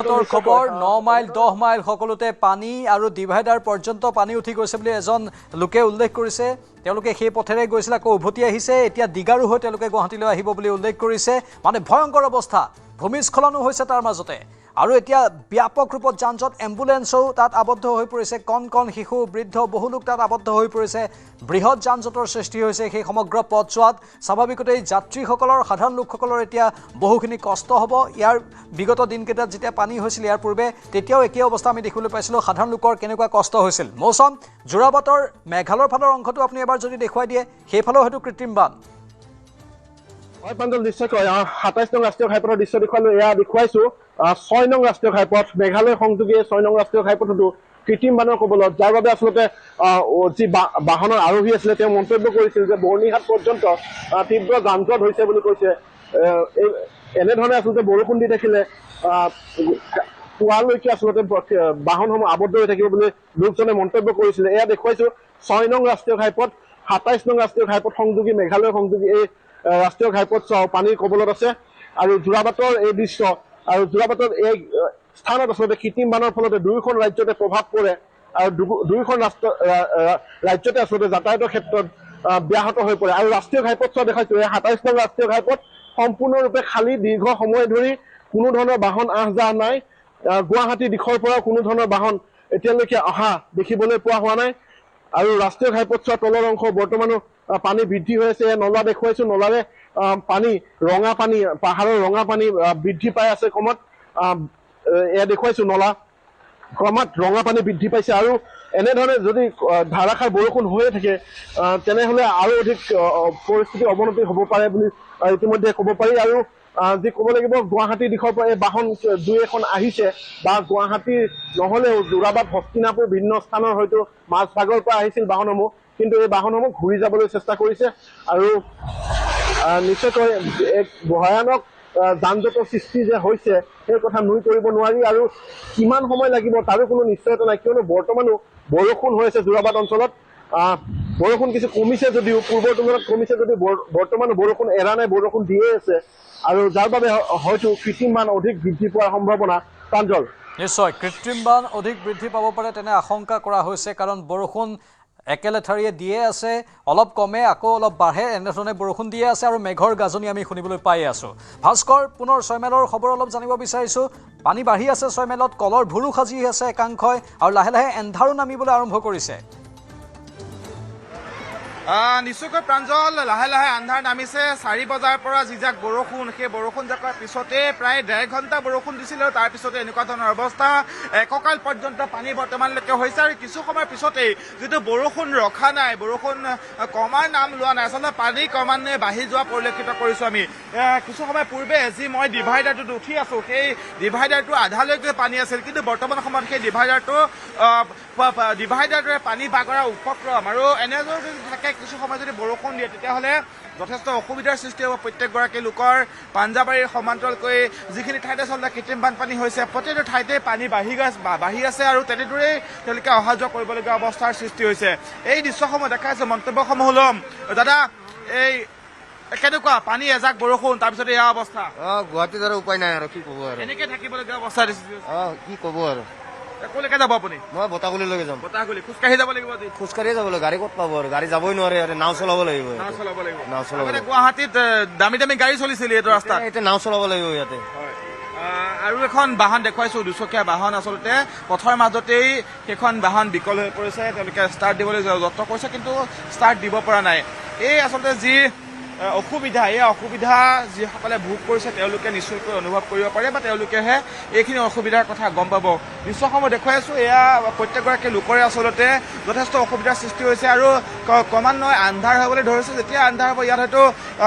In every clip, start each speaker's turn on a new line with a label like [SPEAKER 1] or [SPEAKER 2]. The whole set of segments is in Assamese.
[SPEAKER 1] যোৰাবাটৰ খবৰ 9 মাইল 10 মাইল সকলোতে পানী আৰু ডিভাইডাৰ পৰ্যন্ত পানী উঠি গৈছে বুলি এজন লোকে উল্লেখ কৰিছে তেওঁলোকে সেই পথেৰে গৈছিল আকৌ উভতি আহিছে এতিয়া দিগাৰু হৈ তেওঁলোকে গুৱাহাটীলৈ আহিব বুলি উল্লেখ কৰিছে মানে ভয়ংকৰ অৱস্থা ভূমিস্খলনো হৈছে তাৰ মাজতে আৰু এতিয়া ব্যাপক ৰূপত যানজট এম্বুলেন্সও তাত আবদ্ধ হৈ পৰিছে কণ কণ শিশু বৃদ্ধ বহু লোক তাত আবদ্ধ হৈ পৰিছে বৃহৎ যানজটৰ সৃষ্টি হৈছে সেই সমগ্ৰ পথছোৱাত স্বাভাৱিকতেই যাত্ৰীসকলৰ সাধাৰণ লোকসকলৰ এতিয়া বহুখিনি কষ্ট হ'ব ইয়াৰ বিগত দিনকেইটাত যেতিয়া পানী হৈছিল ইয়াৰ পূৰ্বে তেতিয়াও একেই অৱস্থা আমি দেখিবলৈ পাইছিলোঁ সাধাৰণ লোকৰ কেনেকুৱা কষ্ট হৈছিল মৌচম যোৰাবাটৰ মেঘালয়ৰ ফালৰ অংশটো আপুনি এবাৰ যদি দেখুৱাই দিয়ে সেইফালেও হয়তো কৃত্ৰিম বান
[SPEAKER 2] হয় পাঞ্জল নিশ্চয়কৈ ২৭ নং ৰাষ্ট্ৰীয় ঘাইপথৰ দৃশ্য দেখুৱালো এয়া দেখুৱাইছো ৬ নং ৰাষ্ট্ৰীয় ঘাইপথ মেঘালয় সংযোগী ৬ নং ৰাষ্ট্ৰীয় ঘাইপথতো কৃত্ৰিম বানৰ কবলত যাৰ বাবে আচলতে যি বাহনৰ আৰোহী আছিলে তেওঁ মন্তব্য কৰিছিল যে বৰ্ণিহাট পৰ্যন্ত তীব্ৰ যানজট হৈছে বুলি কৈছে এনেধৰণে আচলতে বৰষুণ দি থাকিলে পুৱালৈকে আচলতে বাহনসমূহ আবদ্ধ হৈ থাকিব বুলি লোকজনে মন্তব্য কৰিছিলে এয়া দেখুৱাইছো ৬ নং ৰাষ্ট্ৰীয় ঘাইপথ ২৭ নং ৰাষ্ট্ৰীয় ঘাইপথ সংযোগী মেঘালয় সংযোগী এই ৰাষ্ট্ৰীয় ঘাইপথ পানীৰ কবলত আছে আৰু যোৰাবাটৰ এই দৃশ্য আৰু যোৰাবাটৰ এই স্থানত আচলতে কৃত্ৰিম বানৰ ফলতে দুয়োখন ৰাজ্যতে প্ৰভাৱ পৰে আৰু দুয়োখন ৰাজ্যতে আচলতে যাতায়াতৰ ক্ষেত্ৰত ব্যাহত হৈ পৰে আৰু ৰাষ্ট্ৰীয় ঘাইপথ চোৱা দেখাইছো এই ২৭ নং ৰাষ্ট্ৰীয় ঘাইপথ সম্পূৰ্ণৰূপে খালী দীৰ্ঘ সময় ধৰি কোনো ধৰণৰ বাহন আহ যাহ নাই গুৱাহাটী দিশৰ পৰা কোনো ধৰণৰ বাহন এতিয়ালৈকে অহা দেখিবলৈ পোৱা হোৱা নাই আৰু ৰাষ্ট্ৰীয় ঘাইপথ চোৱা তলৰ অংশ বৰ্তমানো পানী বৃদ্ধি হৈ আছে নলা দেখুৱাইছো নলাৰে পানী ৰঙা পানী পাহাৰৰ ৰঙা পানী বৃদ্ধি পাই আছে ক্ৰমত এয়া দেখুৱাইছো নলা ক্ৰমাৎ ৰঙা পানী বৃদ্ধি পাইছে আৰু এনেধৰণে যদি ধাৰাসাৰ বৰষুণ হৈয়ে থাকে তেনেহ'লে আৰু অধিক পৰিস্থিতিৰ অৱনতি হ'ব পাৰে বুলি ইতিমধ্যে ক'ব পাৰি আৰু যি ক'ব লাগিব গুৱাহাটীৰ দিশৰ পৰা এই বাহন দুই এখন আহিছে বা গুৱাহাটী নহ'লেও যোৰাবাট হস্তিনাপুৰ ভিন্ন স্থানৰ হয়তো মাজভাগৰ পৰা আহিছিল বাহনসমূহ কিন্তু এই বাহনসমূহ ঘূৰি যাবলৈ চেষ্টা কৰিছে আৰু নিশ্চয়কৈ এক ভয়ানক যানজঁটৰ সৃষ্টি যে হৈছে সেই কথা নুই কৰিব নোৱাৰি আৰু কিমান সময় লাগিব তাৰো কোনো নিশ্চয়তা নাই কিয়নো বৰ্তমানো বৰষুণ হৈ আছে যোৰাবাট অঞ্চলত বৰষুণ কিছু কমিছে যদিও পূৰ্বৰ তুলনাত কমিছে যদিও বৰ্তমানো বৰষুণ এৰা নাই বৰষুণ দিয়ে আছে আৰু যাৰ বাবে হয়তো কৃত্ৰিম বান অধিক বৃদ্ধি পোৱাৰ সম্ভাৱনা প্ৰাঞ্জল
[SPEAKER 1] নিশ্চয় কৃত্ৰিম বান অধিক বৃদ্ধি পাব পাৰে তেনে আশংকা কৰা হৈছে কাৰণ বৰষুণ একেলেঠাৰিয়ে দিয়ে আছে অলপ কমে আকৌ অলপ বাঢ়ে এনেধৰণে বৰষুণ দিয়ে আছে আৰু মেঘৰ গাজনি আমি শুনিবলৈ পাই আছোঁ ভাস্কৰ পুনৰ ৬ মাইলৰ খবৰ অলপ জানিব বিচাৰিছোঁ পানী বাঢ়ি আছে ৬ মাইলত কলৰ ভুৰু সাজি আছে একাংশই আৰু লাহে লাহে এন্ধাৰো নামিবলৈ আৰম্ভ কৰিছে
[SPEAKER 3] নিশ্চয়কৈ প্ৰাঞ্জল লাহে লাহে আন্ধাৰ নামিছে ৪ বজাৰ পৰা যিজাক বৰষুণ সেই বৰষুণ জাকৰ পিছতে প্ৰায় ১.৫ ঘণ্টা বৰষুণ দিছিল আৰু তাৰ পিছতে এনেকুৱা ধৰণৰ অৱস্থা এককাল পৰ্যন্ত পানী বৰ্তমানলৈকে হৈছে আৰু কিছু সময়ৰ পিছতেই যিটো বৰষুণ ৰখা নাই বৰষুণ কমাৰ নাম লোৱা নাই আচলতে পানী ক্ৰমান্বয়ে বাঢ়ি যোৱা পৰিলক্ষিত কৰিছোঁ আমি কিছু সময় পূৰ্বে যি মই ডিভাইডাৰটোত উঠি আছোঁ সেই ডিভাইডাৰটো আধালৈকে পানী আছিল কিন্তু বৰ্তমান সময়ত সেই ডিভাইডাৰটোৰে পানী বাগৰাৰ উপক্ৰম আৰু এনেদৰে যদি থাকে কিছু সময় যদি বৰষুণ দিয়ে তেতিয়াহ'লে যথেষ্ট অসুবিধাৰ সৃষ্টি হ'ব প্ৰত্যেকগৰাকী লোকৰ পাঞ্জাবাৰীৰ সমান্তৰালকৈ যিখিনি ঠাইত আচলতে কৃত্ৰিম বানপানী হৈছে প্ৰতিটো ঠাইতে পানী বাঢ়ি আছে আৰু তেনেদৰেই তেওঁলোকে অহা যোৱা কৰিবলগীয়া অৱস্থাৰ সৃষ্টি হৈছে এই দৃশ্যসমূহ দেখাইছে মন্তব্যসমূহ ল'ম দাদা এই কেনেকুৱা পানী এজাক বৰষুণ তাৰপিছত এয়া অৱস্থা
[SPEAKER 4] গুৱাহাটীত আৰু উপায় নাই আৰু কি ক'ব আৰু
[SPEAKER 3] এনেকৈ থাকিবলগীয়া অৱস্থা
[SPEAKER 4] কি ক'ব আৰু
[SPEAKER 3] ক'লৈকে যাব আপুনি
[SPEAKER 4] মই বতাহগুলিলৈকে যাম
[SPEAKER 3] বতাহগুলি খোজকাঢ়ি যাব লাগিব
[SPEAKER 4] খোজকাঢ়িয়ে যাব লাগিব গাড়ী ক'ত পাব আৰু গাড়ী যাবই নোৱাৰে আৰু নাও চলাব লাগিব নাও চলাব
[SPEAKER 3] গুৱাহাটীত দামী দামী গাড়ী চলিছিল এইটো ৰাস্তাত
[SPEAKER 4] এতিয়া নাও চলাব লাগিব ইয়াতে
[SPEAKER 3] আৰু এখন বাহন দেখুৱাইছো দুচকীয়া বাহন আচলতে পথৰ মাজতেই সেইখন বাহন বিকল হৈ পৰিছে তেওঁলোকে ষ্টাৰ্ট দিবলৈ যত্ন কৰিছে কিন্তু ষ্টাৰ্ট দিব পৰা নাই এই আচলতে যি অসুবিধা এই অসুবিধা যিসকলে ভোগ কৰিছে তেওঁলোকে নিশ্চয়কৈ অনুভৱ কৰিব পাৰে বা তেওঁলোকেহে এইখিনি অসুবিধাৰ কথা গম পাব দৃশ্যসমূহ দেখুৱাই আছোঁ এয়া প্ৰত্যেকগৰাকী লোকৰে আচলতে যথেষ্ট অসুবিধাৰ সৃষ্টি হৈছে আৰু ক্ৰমান্বয়ে আন্ধাৰ হ'বলৈ ধৰিছে যেতিয়া আন্ধাৰ হ'ব ইয়াত হয়তো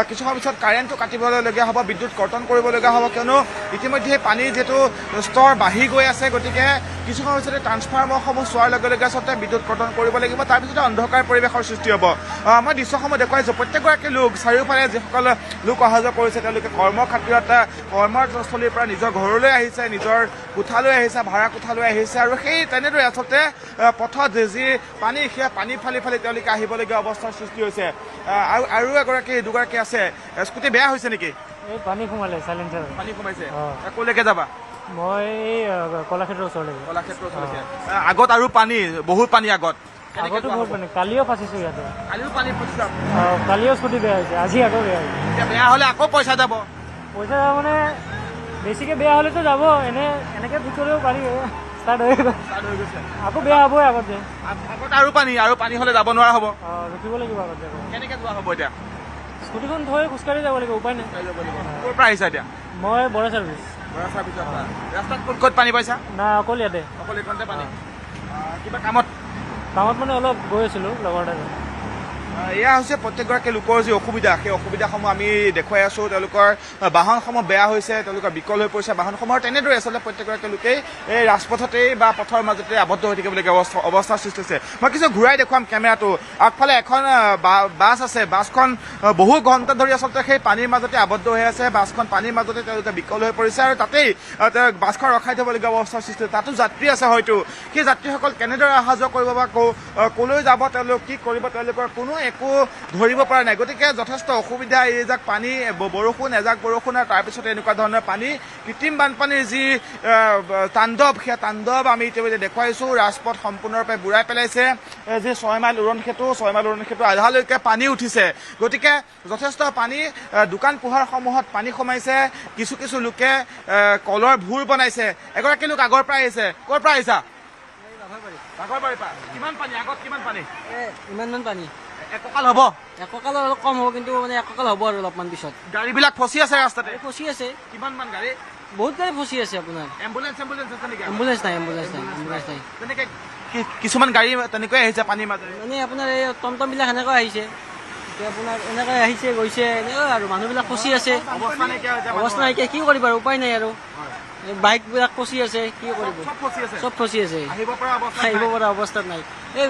[SPEAKER 3] কিছু সময় পিছত কাৰেণ্টটো কাটিবলগীয়া হ'ব বিদ্যুৎ কৰ্তন কৰিবলগীয়া হ'ব কিয়নো ইতিমধ্যে পানীৰ যিটো স্তৰ বাঢ়ি গৈ আছে গতিকে কিছু সময় পিছতে ট্ৰান্সফৰ্মাৰসমূহ চোৱাৰ লগে লগে আচলতে বিদ্যুৎ কৰ্তন কৰিব লাগিব তাৰপিছতে অন্ধকাৰ পৰিৱেশৰ সৃষ্টি হ'ব মই দৃশ্যসমূহ দেখুৱাইছোঁ প্ৰত্যেকগৰাকী লোক চাৰিওফালে যিসকল লোক অহা যোৱা কৰিছে তেওঁলোকে কৰ্মৰ খাতিৰত কৰ্মস্থলীৰ পৰা নিজৰ ঘৰলৈ আহিছে নিজৰ কোঠালৈ আহিছে ভাড়া কোঠালৈ আহিছে আৰু সেই তেনেদৰে আচলতে পথত যি পানী সেয়া পানী ফালি ফালি তেওঁলোকে আহিবলগীয়া অৱস্থাৰ সৃষ্টি হৈছে আৰু দুগৰাকী আছে স্কুটি বেয়া হৈছে নেকি
[SPEAKER 5] পানী সোমালে চাইলেঞ্চাৰ
[SPEAKER 3] পানী সোমাইছে ক'লৈকে যাবা
[SPEAKER 5] মই এই কলাক্ষেত্ৰৰ ওচৰলৈ
[SPEAKER 3] কলাক্ষেত্ৰৰ ওচৰলৈকে আগত আৰু পানী বহুত পানী আগত
[SPEAKER 5] আগতো বহুত মানে কালিও ফাঁচিছোঁ ইয়াতে
[SPEAKER 3] কালিও পানী ফচিছে
[SPEAKER 5] কালিও স্কুটি বেয়া হৈছে আজি আকৌ বেয়া হৈছে
[SPEAKER 3] এতিয়া বেয়া হ'লে আকৌ পইচা যাব
[SPEAKER 5] পইচা মানে বেছিকৈ বেয়া হ'লেতো যাব এনেকৈ ঠিক কৰিব পাৰি ষ্টাৰ্ট হৈ গ'ল আকৌ বেয়া হ'বই আগতে
[SPEAKER 3] আগত আৰু পানী হ'লে যাব নোৱাৰা হ'ব
[SPEAKER 5] ৰখিব লাগিব আগতে আকৌ
[SPEAKER 3] কেনেকৈ যোৱা হ'ব এতিয়া
[SPEAKER 5] স্কুটিখন থৈ খোজকাঢ়ি যাব লাগিব উপায় নাই
[SPEAKER 3] ক'ৰ পৰা আহিছা এতিয়া
[SPEAKER 5] মই বৰা চাৰ্ভিচ
[SPEAKER 3] ৰাস্তাত ক'ত ক'ত পানী পাইছা
[SPEAKER 5] না অকল ইয়াতে
[SPEAKER 3] অকল এইখনতে পানী কিবা কামত
[SPEAKER 5] মানে অলপ গৈ আছিলোঁ লগৰ এটা
[SPEAKER 3] এয়া হৈছে প্ৰত্যেকগৰাকী লোকৰ যি অসুবিধা সেই অসুবিধাসমূহ আমি দেখুৱাই আছোঁ তেওঁলোকৰ বাহনসমূহ বেয়া হৈছে তেওঁলোকৰ বিকল হৈ পৰিছে বাহনসমূহৰ তেনেদৰে আচলতে প্ৰত্যেকগৰাকী লোকেই এই ৰাজপথতেই বা পথৰ মাজতে আবদ্ধ হৈ থাকিবলগীয়া অৱস্থাৰ সৃষ্টি হৈছে মই কিছু ঘূৰাই দেখুৱাম কেমেৰাটো আগফালে এখন বাছ আছে বাছখন বহু ঘণ্টা ধৰি আচলতে সেই পানীৰ মাজতে আবদ্ধ হৈ আছে বাছখন পানীৰ মাজতে তেওঁলোকে বিকল হৈ পৰিছে আৰু তাতেই বাছখন ৰখাই থ'বলগীয়া অৱস্থাৰ সৃষ্টি হৈছে তাতো যাত্ৰী আছে হয়তো সেই যাত্ৰীসকল কেনেদৰে অহা যোৱা কৰিব বা ক'লৈ যাব তেওঁলোক কি কৰিব তেওঁলোকৰ কোনো একো ধৰিব পৰা নাই গতিকে যথেষ্ট অসুবিধা এইজাক পানী বৰষুণ এজাক বৰষুণ আৰু তাৰপিছতে এনেকুৱা ধৰণৰ পানী কৃত্ৰিম বানপানীৰ যি তাণ্ডৱ সেই তাণ্ডৱ আমি ইতিমধ্যে দেখুৱাইছোঁ ৰাজপথ সম্পূৰ্ণৰূপে বুৰাই পেলাইছে যি 6 মাইল উৰণ সেতু আধালৈকে পানী উঠিছে গতিকে যথেষ্ট পানী দোকান পোহাৰসমূহত পানী সোমাইছে কিছু লোকে কলৰ ভূৰ বনাইছে এগৰাকী লোক আগৰ পৰা আহিছে ক'ৰ পৰা আহিছা বাঘৰবাৰীৰ পৰা কিমান পানী আগত কিমান পানী
[SPEAKER 6] ইমানমান পানী
[SPEAKER 3] এককাল হ'ব
[SPEAKER 6] এককালৰ অলপ কম হ'ব কিন্তু মানে এককাল হ'ব আৰু অলপমান পিছত
[SPEAKER 3] গাড়ীবিলাক ফচি আছে ৰাস্তাতে
[SPEAKER 6] ফচি আছে
[SPEAKER 3] কিমানমান গাড়ী
[SPEAKER 6] বহুত গাড়ী ফচি আছে আপোনাৰ
[SPEAKER 3] এম্বুলেন্স আছে নেকি
[SPEAKER 6] এম্বুলেন্স নাই
[SPEAKER 3] তেনেকে কিছুমান গাড়ী তেনেকৈ আহিছে পানীৰ মাজেৰে
[SPEAKER 6] মানে আপোনাৰ এই টমটমবিলাক এনেকৈ আহিছে এতিয়া আপোনাৰ এনেকৈ আহিছে গৈছে এনেকৈ আৰু মানুহবিলাক ফচি আছে
[SPEAKER 3] অৱস্থা নাইকিয়া হৈছে
[SPEAKER 6] অৱস্থা নাইকিয়া কি কৰিব আৰু উপায় নাই আৰু বাইকবিলাক ফচি আছে কি কৰিব চব ফচি আছে
[SPEAKER 3] আহিব
[SPEAKER 6] পৰা অৱস্থাত নাই এই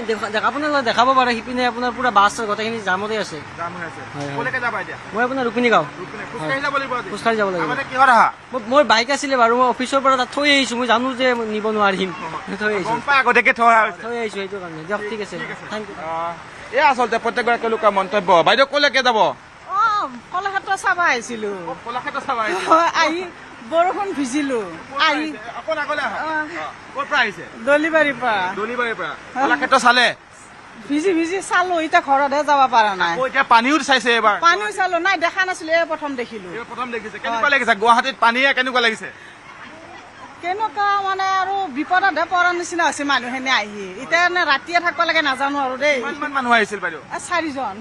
[SPEAKER 6] আপোনালোকে দেখাব পাৰে সিপিনে আপোনাৰ পুৰা বাছ গোটেইখিনি জামতে আছে মই আপোনাৰ ৰুপিনী গাঁও খোজকাঢ়ি যাব লাগিব মোৰ বাইক আছিলে বাৰু মই অফিচৰ পৰা তাত থৈ আহিছোঁ মই জানো যে নিব নোৱাৰিম থৈ আহিছোঁ সেইটো কাৰণে দিয়ক ঠিক আছে থেংক ইউ
[SPEAKER 3] এয়া আচলতে প্ৰত্যেকগৰাকী লোকৰ মন্তব্য বাইদেউ ক'লৈকে যাব
[SPEAKER 7] কলাক্ষেত্ৰ চাব আহিছিলো
[SPEAKER 3] কলাক্ষেত্ৰ চাব আহিছে
[SPEAKER 7] আহি বৰষুণ ভিজিলো আহি
[SPEAKER 3] ক'ৰ পৰা আহিছে
[SPEAKER 7] দলিবাৰীৰ পৰা
[SPEAKER 3] কলাক্ষেত্ৰ চালে
[SPEAKER 7] ভিজি চালো এতিয়া ঘৰতহে যাব পৰা নাই
[SPEAKER 3] এতিয়া পানীও চাইছে এবাৰ
[SPEAKER 7] পানীও চালো নাই দেখা নাছিলো এই প্ৰথম দেখিলো
[SPEAKER 3] প্ৰথম দেখিছে কেনেকুৱা লাগিছে গুৱাহাটীত পানীয়ে কেনেকুৱা লাগিছে
[SPEAKER 7] কেনেকুৱা মানে আৰু বিপদতহে পৰাৰ নিচিনা হৈছে মানুহখিনি আহি এতিয়া ৰাতিয়ে থাকিব লাগে নাজানো আৰু দেই
[SPEAKER 3] কিমান মানুহ আহিছিল বাইদেউ
[SPEAKER 7] 4জন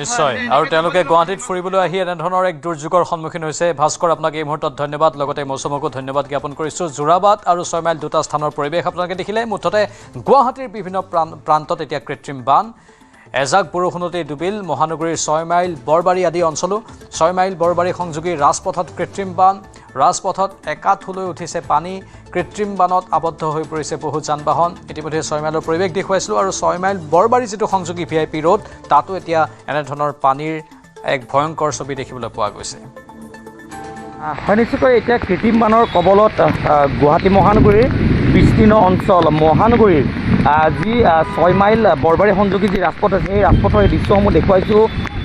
[SPEAKER 1] নিশ্চয় আৰু তেওঁলোকে গুৱাহাটীত ফুৰিবলৈ আহি এনেধৰণৰ এক দুৰ্যোগৰ সন্মুখীন হৈছে ভাস্কৰ আপোনাক এই মুহূৰ্তত ধন্যবাদ লগতে মৌচুমকো ধন্যবাদ জ্ঞাপন কৰিছোঁ যোৰাবাট আৰু 6 মাইল দুটা স্থানৰ পৰিৱেশ আপোনালোকে দেখিলে মুঠতে গুৱাহাটীৰ বিভিন্ন প্ৰান্তত এতিয়া কৃত্ৰিম বান এজাক বৰষুণতেই ডুবিল মহানগৰীৰ 6 মাইল বৰবাৰী আদি অঞ্চলো 6 মাইল বৰবাৰী সংযোগী ৰাজপথত কৃত্ৰিম বান ৰাজপথত একাঠুলৈ উঠিছে পানী কৃত্ৰিম বানত আবদ্ধ হৈ পৰিছে বহু যান বাহন ইতিমধ্যে 6 মাইলৰ পৰিৱেশ দেখুৱাইছিলোঁ আৰু 6 মাইল বৰবাৰী যিটো সংযোগী VIP ৰোড তাতো এতিয়া এনেধৰণৰ পানীৰ এক ভয়ংকৰ ছবি দেখিবলৈ পোৱা গৈছে
[SPEAKER 8] হয় নিশ্চয়কৈ এতিয়া কৃত্ৰিম বানৰ কবলত গুৱাহাটী মহানগৰীৰ বিস্তীৰ্ণ অঞ্চল মহানগৰীৰ যি 6 মাইল বৰবাৰী সংযোগী যি ৰাজপথ আছে সেই ৰাজপথৰ এই দৃশ্যসমূহ দেখুৱাইছোঁ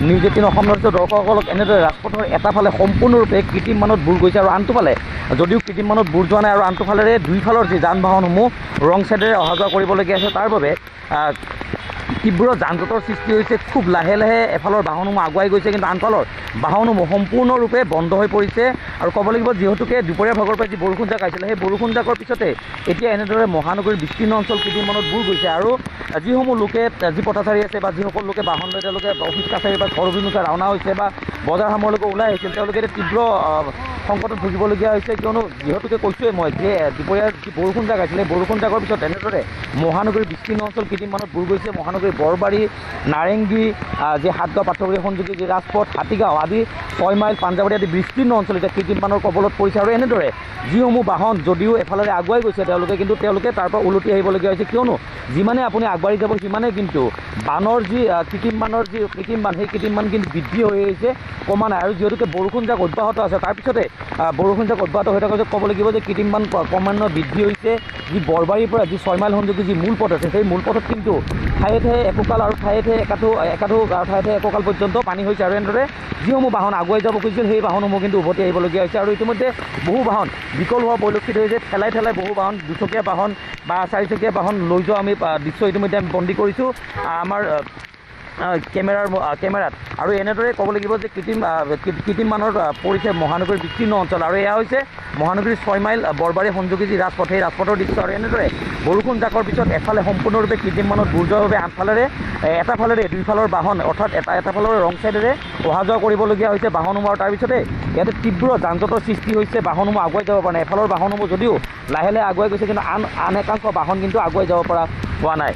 [SPEAKER 8] নিউজ 18 অসম নিউজৰ দৰ্শকসকলক এনেদৰে ৰাজপথৰ এটা ফালে সম্পূৰ্ণৰূপে কৃত্ৰিম বানত বুৰ গৈছে আৰু আনটো ফালে যদিও কৃত্ৰিম বানত বুৰ যোৱা নাই আৰু আনটো ফালেৰে দুইফালৰ যি যান বাহনসমূহ ৰং ছাইডেৰে অহা যোৱা কৰিবলগীয়া আছে তাৰ বাবে তীব্ৰ যান জঁটৰ সৃষ্টি হৈছে খুব লাহে লাহে এফালৰ বাহনসমূহ আগুৱাই গৈছে কিন্তু আনফালৰ বাহনসমূহ সম্পূৰ্ণৰূপে বন্ধ হৈ পৰিছে আৰু ক'ব লাগিব যিহেতুকে দুপৰীয়া ভাগৰ পৰা যি বৰষুণ জাক আহিছিলে সেই বৰষুণ জাকৰ পিছতে এতিয়া এনেদৰে মহানগৰীৰ বিস্তীৰ্ণ অঞ্চল কৃত্ৰিম বানত বুৰ গৈছে আৰু যিসমূহ লোকে যি পথচাৰী আছে বা যিসকল লোকে বাহন লৈ তেওঁলোকে অফিচ কাছাৰী বা ঘৰ অভিমুখে ৰাওনা হৈছে বা বজাৰ সামৰলৈকে ওলাই আহিছিল তেওঁলোকে এতিয়া তীব্ৰ সংকটত ভুগিবলগীয়া হৈছে কিয়নো যিহেতুকে কৈছোঁৱেই মই যে দুপৰীয়া যি বৰষুণ জাক আছিলে বৰষুণ জাকৰ পিছত এনেদৰে মহানগৰীৰ বিস্তীৰ্ণ অঞ্চল কৃত্ৰিম বানত বুৰ গৈছে মহানগৰীৰ বৰবাৰী নাৰেংগী যি হাটগাঁও পাঠ্যপুৰী সংযোগী যি ৰাজপথ হাতীগাঁও আদি 6 মাইল পাঞ্জাবাৰী আদি বিস্তীৰ্ণ অঞ্চল এতিয়া কৃত্ৰিম বানৰ কবলত পৰিছে আৰু এনেদৰে যিসমূহ বাহন যদিও এফালেৰে আগুৱাই গৈছে তেওঁলোকে তাৰ পৰা ওলটি আহিবলগীয়া হৈছে কিয়নো যিমানে আপুনি আগবাঢ়ি যাব সিমানে কিন্তু বানৰ যি কৃত্ৰিম বান সেই কৃত্ৰিম বান কিন্তু বৃদ্ধি হৈ আহিছে কমা নাই আৰু যিহেতুকে বৰষুণ যাক অব্যাহত আছে তাৰপিছতে বৰষুণ যাক অব্যাহত হৈ থকা ক'ব লাগিব যে কৃত্ৰিম বান ক্ৰমান্বয়ে বৃদ্ধি হৈছে। যি বৰবাৰীৰ পৰা যি 6 মাইল সংযোগী যি মূল পথ আছে, সেই মূল পথত কিন্তু ঠায়ে ঠায়ে একোকাল আৰু ঠায়ে ঠায়ে একাঠো আৰু ঠায়ে ঠায়ে একোকাল পৰ্যন্ত পানী হৈছে। আৰু এনেদৰে যিসমূহ বাহন আগুৱাই যাব খুজিছিল সেই বাহনসমূহ কিন্তু উভতি আহিবলগীয়া হৈছে। আৰু ইতিমধ্যে বহু বাহন বিকল হোৱা পৰিলক্ষিত হৈছে। ঠেলাই ঠেলাই বহু বাহন, দুচকীয়া বাহন বা চাৰিচকীয়া বাহন লৈ যোৱা আমি দৃশ্য ইতিমধ্যে আমি বন্দী কৰিছোঁ আমাৰ কেমেৰাত। আৰু এনেদৰে ক'ব লাগিব যে কৃত্ৰিম বানৰ পৰিছে মহানগৰীৰ বিস্তীৰ্ণ অঞ্চল। আৰু এয়া হৈছে মহানগৰীৰ 6 মাইল বৰবাৰী সংযোগী যি ৰাজপথ, সেই ৰাজপথৰ দৃশ্য। আৰু এনেদৰে বৰষুণ জাকৰ পিছত এফালে সম্পূৰ্ণৰূপে কৃত্ৰিম বানত বুৰযোৱাভাৱে আনফালেৰে এটা ফালেৰে দুইফালৰ বাহন অৰ্থাৎ এটা ফালৰ ৰং চাইডেৰে অহা যোৱা কৰিবলগীয়া হৈছে বাহনসমূহ। আৰু তাৰপিছতে ইয়াতে তীব্ৰ যান জঁটৰ সৃষ্টি হৈছে, বাহনসমূহ আগুৱাই যাব পৰা নাই। এফালৰ বাহনসমূহ যদিও লাহে লাহে আগুৱাই গৈছে, কিন্তু আন একাংশ বাহন কিন্তু আগুৱাই যাব পৰা হোৱা নাই।